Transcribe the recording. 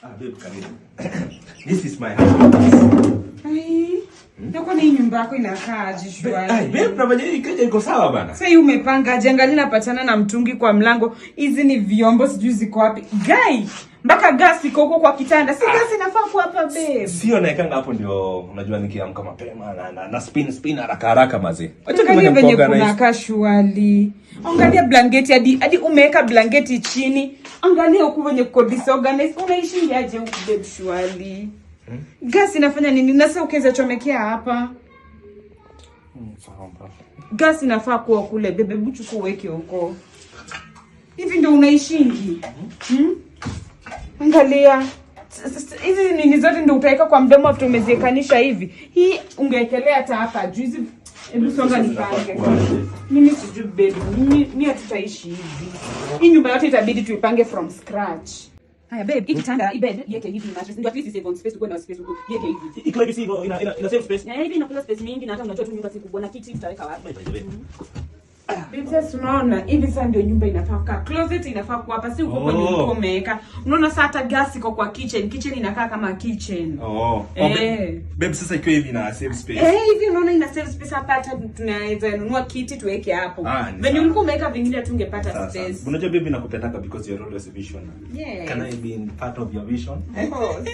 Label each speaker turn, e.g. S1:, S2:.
S1: Babe, karibu. This is my house.
S2: Nako ni nyumba yako inakaa aje shwari?
S1: Babe, unafanya nini? Kaja iko sawa bana.
S2: Sasa umepanga aje? Angalia napatana na mtungi kwa mlango. Hizi ni vyombo sijui ziko wapi. Guy, mpaka gas iko huko kwa kitanda. Si gas inafaa kuwa hapa babe.
S1: Sio naekanga hapo ndio unajua nikiamka mapema na spin haraka mazee.
S2: Acha kama venye kuna casually. Angalia blanketi hadi umeweka blanketi chini. Angalia huko venye uko disorganized. Unaishi aje huko babe shwari? Gas inafanya nini? Na sasa ukiweza chomekea hapa. Gas inafaa kuwa kule bebe, buchu uweke huko. Hivi ndio unaishingi? Angalia. Hizi nini zote ndio utaweka kwa mdomo after umeziekanisha hivi. Hii ungeekelea hata hapa juu hizi. Hebu songa nipange. Mimi sijui babe. Mimi hatutaishi hivi. Hii nyumba yote itabidi tuipange from scratch. Haya babe, hii kitanda, hii bed, yeke hivi mattress. Ndio at least save on space, uko na space huko. Yeke hivi.
S1: Iko hivi sivyo ina save space.
S2: Hivi inakula space mingi na hata unajua tu nyumba si kubwa na kiti tutaweka wapi? Babe, sasa unaona hivi sasa ndio nyumba inafaa kukaa. Closet inafaa kuwa hapa, si uko kwenye uko umeweka. Unaona sasa hata gas iko kwa kitchen. Kitchen inakaa kama kitchen.
S1: Babe, sasa ikiwa hivi ina save space.
S2: Hivi unaona ina save space hapa, hata tunaweza nunua kiti tuweke hapo. Venye ulikuwa umeweka vingine tungepata space.
S1: Unajua babe nakupendaka because you're always a visionary.
S2: Yeah.
S1: Can I be part of your vision?
S2: Of course.